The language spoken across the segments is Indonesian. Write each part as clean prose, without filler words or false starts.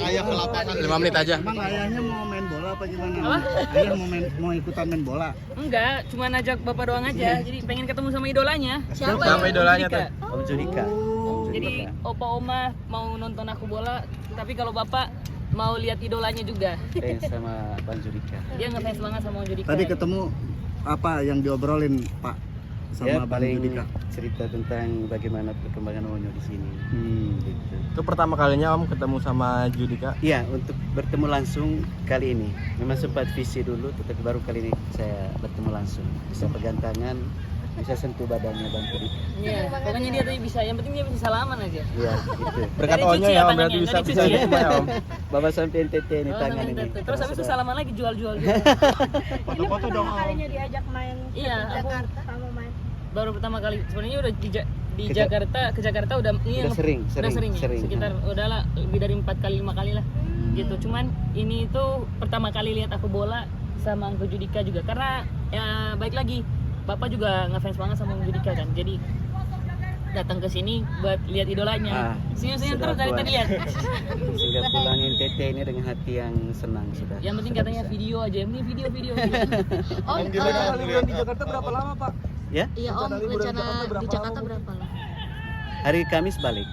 ayah ke lapangan 5 menit aja. Emang ayahnya mau main bola apa gimana? Apa? Ayah mau ikutan main bola. Enggak, cuma ngajak bapak doang aja. Jadi pengen ketemu sama idolanya. Siapa idolanya tuh? Om Judika. Jadi opa oma mau nonton aku bola, tapi kalau bapak mau lihat idolanya juga. Sama Bang Judika. Dia ngefans banget sama Om Judika. Tadi ketemu apa yang diobrolin Pak Ya sama Bang paling Judika? cerita tentang bagaimana perkembangan Onyo di sini. Gitu. Itu pertama kalinya Om ketemu sama Judika. Iya, untuk bertemu langsung kali ini. Memang sempat visi dulu, tetapi baru kali ini saya bertemu langsung. Bisa pegang tangan, bisa sentuh badannya Bang Judika. Iya, pokoknya dia tadi bisa. Yang penting dia bisa salaman aja. Iya, gitu. Berkat Dari Onyo cuci ya Om, tangannya, berarti bisa dari bisa cuci ya. semua ya Om. Bawa sampai NTT ini Oh, tangan sampai ini. itu. Terus habis itu salaman lagi jual-jual. foto-foto dong Om. kalinya diajak main Iya, ke aku Jakarta sama main. baru pertama kali. Sebenarnya udah di Ke Jakarta udah ini Udah sering. ya. Sekitar udahlah lebih dari 4 kali 5 kali lah. Gitu. Cuman ini tuh pertama kali lihat aku bola sama Angko Judika juga karena ya baik lagi Bapak juga ngefans banget sama Om Judika kan. Jadi datang ke sini buat lihat idolanya. Senyum-senyum terus dari tadi ya. Sehingga pulang NTT ini dengan hati yang senang sudah. Yang penting katanya video aja, yang penting video. Om, Gimana liburan di Jakarta berapa lama Pak? Ya, iya Om, rencana di Jakarta berapa lama? hari Kamis balik.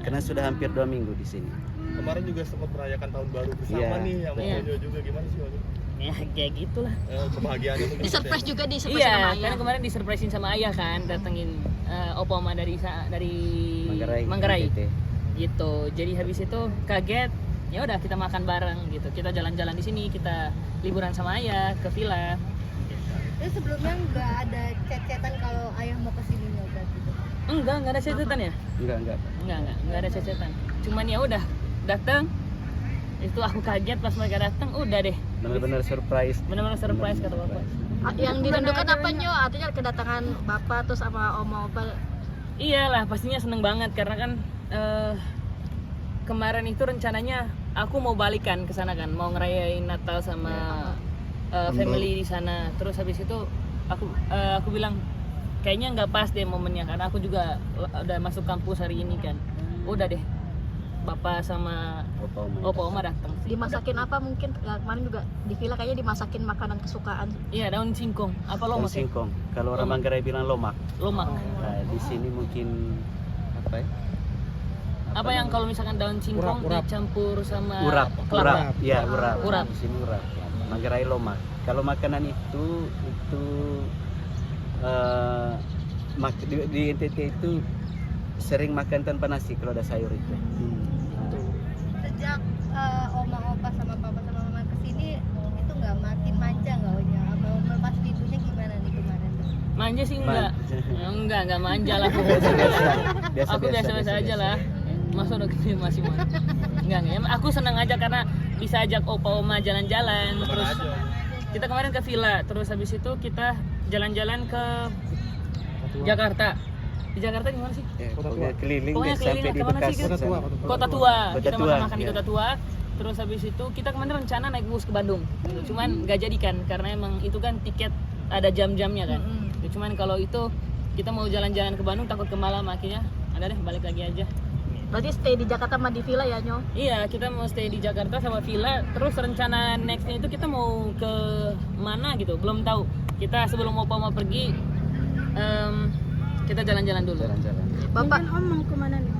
Karena sudah hampir 2 minggu di sini. Kemarin juga sempat merayakan tahun baru bersama Iya. nih sama Iya. Onyo juga, gimana sih Onyo? Ya kayak gitulah. Kebahagiaannya mungkin Di surprise juga di surprise Iya, sama ayah. karena kemarin disurprisein sama ayah kan, datengin opa oma dari Manggarai. NTT. Gitu. Jadi habis itu kaget, ya udah kita makan bareng gitu. Kita jalan-jalan di sini, kita liburan sama ayah ke villa. Terus sebelumnya nggak ada chat-chatan kalau ayah mau kesini nyoba gitu. Enggak ada cecetan ya? Enggak. Enggak ada cecetan. Cuman ya udah datang. Itu aku kaget pas mereka datang, udah deh. Benar-benar surprise. Benar-benar surprise kata bapak. Yang dirindukan apa Nyo? Artinya kedatangan bapak terus sama oma opa. Iyalah, pastinya seneng banget karena kan kemarin itu rencananya aku mau balikan ke sana kan, mau ngerayain Natal sama family di sana. Terus habis itu aku bilang kayaknya nggak pas deh momennya karena aku juga udah masuk kampus hari ini kan. Udah deh, bapak sama opa oma datang. Dimasakin apa mungkin? Ya, kemarin juga di villa kayaknya dimasakin makanan kesukaan. Iya, daun singkong. Apa Daun lomak? Ya? singkong. Kalau orang Manggarai bilang lomak. Lomak. Nah, di sini mungkin apa ya? Apa yang kalau misalkan daun singkong dicampur sama Urap. kelapa? Iya, urap. Urap. Di sini urap. Manggarai lomak. Kalau makanan itu di NTT itu sering makan tanpa nasi kalau ada sayur itu. Sejak oma opa sama papa sama mama kesini itu nggak makin manja nggak Onya? Apa melepas pintunya gimana nih kemarin? Manja sih enggak. Enggak manja lah. Aku biasa-biasa aja lah. Masa udah gede masih manja. Enggak. Aku senang aja karena bisa ajak opa oma jalan-jalan. Terus kita kemarin ke villa, terus habis itu kita jalan-jalan ke Jakarta. Di Jakarta gimana sih? Keliling Pokoknya deh sampai di kemana Bekasi. sih, Kota Tua. Kota Kita Tua, makan di iya. Kota Tua. Terus habis itu kita kemarin rencana naik bus ke Bandung. Cuman nggak jadi kan karena emang itu kan tiket ada jam-jamnya kan. Cuman kalau itu kita mau jalan-jalan ke Bandung takut ke malam akhirnya ada deh balik lagi aja. Berarti stay di Jakarta sama di villa ya Nyo? Iya, kita mau stay di Jakarta sama villa. Terus rencana nextnya itu kita mau ke mana gitu, belum tahu. Kita sebelum mau pergi, kita jalan-jalan dulu. Jalan-jalan. Bapak Om mau kemana nih?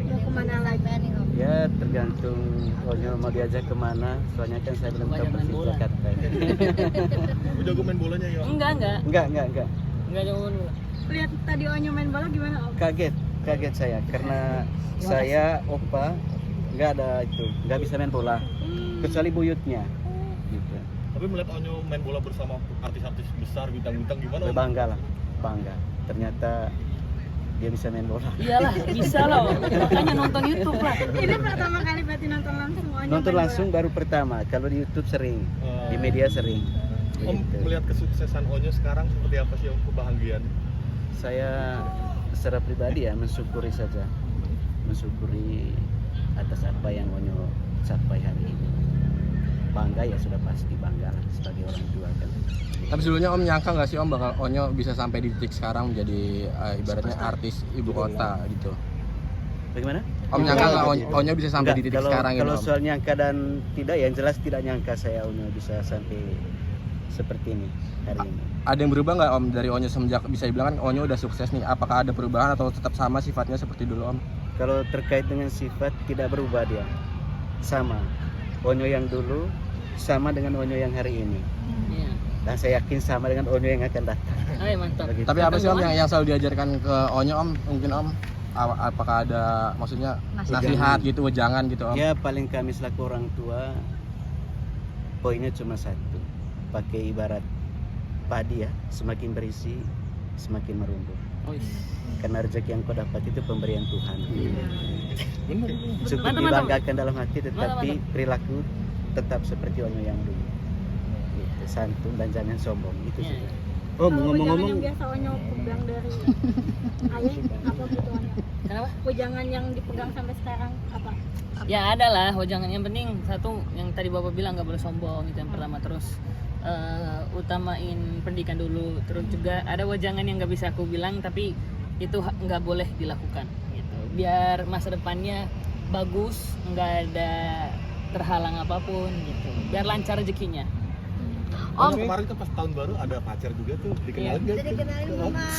Mau kemana lagi nih Om? Ya tergantung Onyo mau diajak kemana. Soalnya kan saya belum tahu Banyak main persis bola. Jakarta. Aku jago main bolanya ya. Enggak. Enggak. Jangan dulu. Lihat tadi Onyo main bola gimana Om? Kaget saya karena saya opa nggak bisa main bola kecuali buyutnya gitu. Tapi melihat Onyo main bola bersama artis-artis besar, bintang-bintang gimana? Bangga. Ternyata dia bisa main bola. Iyalah, bisa lah. Makanya nonton YouTube lah. Ini pertama kali berarti nonton langsung Onyo Nonton main langsung baru pertama. Kalau di YouTube sering, di media sering. Om Begitu. melihat kesuksesan Onyo sekarang seperti apa sih Om, kebahagiaan? Saya secara pribadi ya mensyukuri atas apa yang Onyo capai hari ini. Bangga ya sudah pasti bangga lah sebagai orang tua kan. Tapi sebelumnya Om nyangka nggak sih Om bakal Onyo bisa sampai di titik sekarang menjadi ibaratnya artis ibu kota gitu? Bagaimana? Om nyangka nggak Onyo bisa sampai Enggak, di titik sekarang ini kalau Om? soal nyangka dan tidak, yang jelas tidak nyangka saya Onyo bisa sampai seperti ini hari ini. Ada yang berubah nggak Om dari Onyo semenjak bisa dibilang kan Onyo udah sukses nih? Apakah ada perubahan atau tetap sama sifatnya seperti dulu Om? Kalau terkait dengan sifat tidak berubah dia, sama. Onyo yang dulu sama dengan Onyo yang hari ini. Iya. Dan saya yakin sama dengan Onyo yang akan datang. Ay, mantap. Begitu. Tapi apa sih Om yang selalu diajarkan ke Onyo Om? Mungkin Om apakah ada maksudnya nasihat gitu, jangan gitu Om? Ya paling kami selaku orang tua poinnya cuma satu, pakai ibarat padi ya, semakin berisi semakin merumbuh. Karena rezeki yang kau dapat itu pemberian Tuhan. Cukup Mantap, dibanggakan dalam hati, tetapi Mantap. perilaku tetap seperti Onyo yang dulu. Gitu, santun dan jangan sombong, itu Iya. saja. Oh, Kalau ngomong-ngomong, wejangan yang biasa Onyo pegang dari ayah apa gitu Onyo? Kenapa? Wejangan yang dipegang sampai sekarang apa? Ya ada lah wejangan, yang penting satu yang tadi Bapak bilang nggak boleh sombong itu yang pertama, terus utamain pendidikan dulu, terus juga ada wejangan yang nggak bisa aku bilang tapi itu nggak boleh dilakukan gitu, biar masa depannya bagus, nggak ada terhalang apapun gitu, biar lancar rezekinya. Om kemarin kan pas tahun baru ada pacar juga tuh, dikenalin Udah nggak? dikenalin belum, Mas?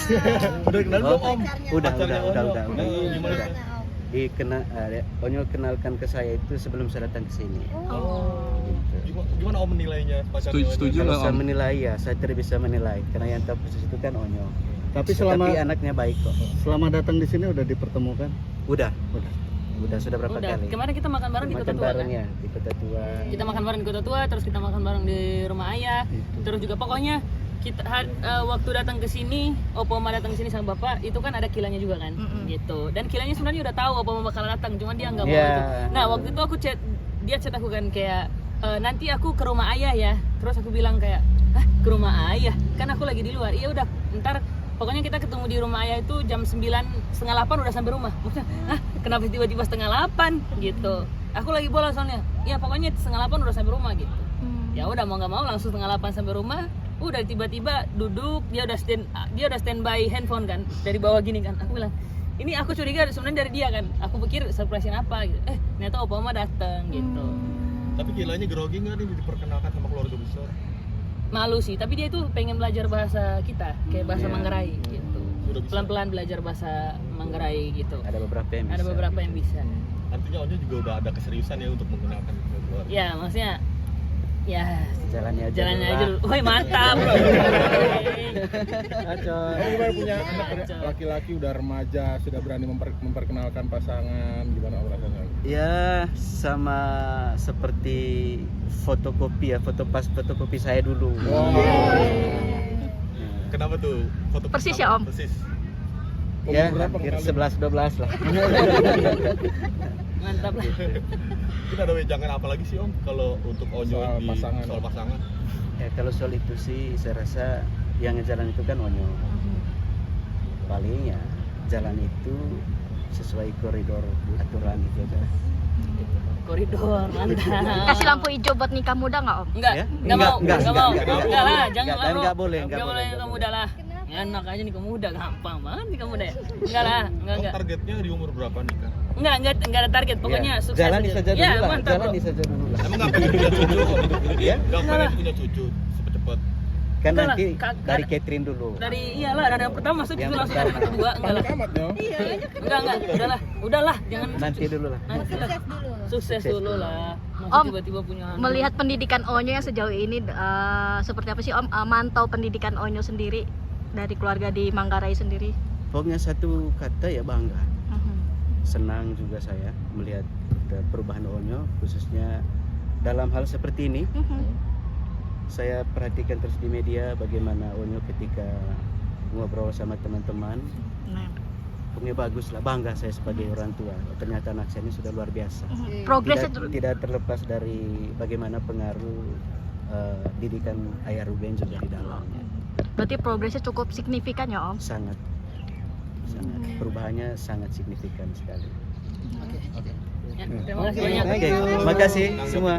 Udah dikenalin belum Om? Pacarnya. Udah, Pacarnya Onyo. udah. Gimana? Gimana, Om? Onyo kenalkan ke saya itu sebelum saya datang ke sini. Oh. Gitu. Gimana Om menilainya pacarnya? Setuju Kalau nggak saya Om? menilai ya, saya tidak bisa menilai karena yang tahu proses itu kan Onyo. tapi selama anaknya baik kok. selama datang di sini udah dipertemukan. Udah sudah berapa Udah, kali? kemarin kita makan bareng di Kota Makan Tua kan? bareng ya di Kota Tua. Kita makan bareng di Kota Tua, terus kita makan bareng di rumah ayah, terus juga pokoknya kita waktu datang ke sini, Opa Oma datang ke sini sama Bapak, itu kan ada kilanya juga kan, gitu. Dan kilanya sebenarnya udah tahu Opa Oma bakal datang, cuman dia nggak mau Iya. itu. Nah waktu itu aku dia chat aku kan kayak nanti aku ke rumah ayah ya, terus aku bilang kayak, ke rumah ayah? Kan aku lagi di luar. Iya udah, ntar pokoknya kita ketemu di rumah ayah itu jam 9:30 udah sampai rumah. Maksudnya, kenapa tiba-tiba 7:30 gitu? Aku lagi bolos soalnya. Ya pokoknya 7:30 udah sampai rumah gitu. Ya udah mau nggak mau langsung 7:30 sampai rumah. Udah tiba-tiba duduk, dia udah standby handphone kan dari bawah gini kan. Aku bilang, ini aku curiga sebenarnya dari dia kan. Aku pikir surprisein apa gitu. Ternyata Opa Oma dateng gitu. Tapi kilanya grogi nggak nih diperkenalkan sama keluarga besar? Malu sih, tapi dia itu pengen belajar bahasa kita, kayak bahasa Manggarai gitu. Udah bisa. Pelan-pelan belajar bahasa Manggarai gitu. Ada beberapa yang bisa. Ada beberapa yang bisa. Artinya Onyo juga udah ada keseriusan ya untuk menggunakan ke keluarga. Ya, maksudnya ya Jalannya aja. jalannya dulu aja lah. dulu. Woi, mantap. Oh, gimana punya anak laki-laki udah remaja, sudah berani memperkenalkan pasangan, gimana Om rasanya? Ya sama seperti fotokopi ya, fotokopi saya dulu. Kenapa tuh? Foto Persis ya, Om? Persis. Ya, Umur berapa hampir kali? 11-12 lah. Mantap lah. Mungkin ada wejangan apa lagi sih Om kalau untuk Onyo Soal di pasangan. soal pasangan? Ya kalau soal itu sih saya rasa yang ngejalan itu kan Onyo. Paling ya jalan itu sesuai koridor aturan gitu aja. Koridor, mantap. Kasih lampu hijau buat nikah muda nggak Om? Enggak, Ya? enggak mau. Enggak Lah, boleh. jangan lah, Dan bro. enggak boleh, Enggak boleh nikah muda lah. Enak aja nikah muda, gampang banget nikah muda ya. Enggak lah, enggak. Targetnya di umur berapa nikah? Enggak ada target, pokoknya Ya, sukses. jalani aja. saja dulu Ya, lah. mantap, bro. Jalani saja dulu lah. Emang nggak pengen punya cucu Om? Ya? Nggak Enggak pengen lah. punya cucu cepet-cepet? Kan Enggak nanti lah, dari Catherine dulu. Dari iyalah, dari yang pertama masuk Yang itu langsung dari pertama. kedua, enggak lah. Amat ya. Enggak, udahlah, jangan Nanti dulu lah. nanti lah. Sukses dulu. Sukses dulu lah. Masa Om, tiba-tiba punya anak. Melihat pendidikan Onyo yang sejauh ini seperti apa sih Om? Mantau pendidikan Onyo sendiri dari keluarga di Manggarai sendiri. Pokoknya satu kata ya bangga. Senang juga saya melihat perubahan Onyo, khususnya dalam hal seperti ini. Saya perhatikan terus di media bagaimana Onyo ketika ngobrol sama teman-teman. Pokoknya bagus lah, bangga saya sebagai orang tua. Ternyata anak saya ini sudah luar biasa. Progresnya Tidak terlepas dari bagaimana pengaruh didikan ayah Ruben juga di dalamnya. berarti progresnya cukup signifikan ya Om? Sangat perubahannya sangat signifikan sekali. Ya, terima kasih banyak. Oke, makasih semua.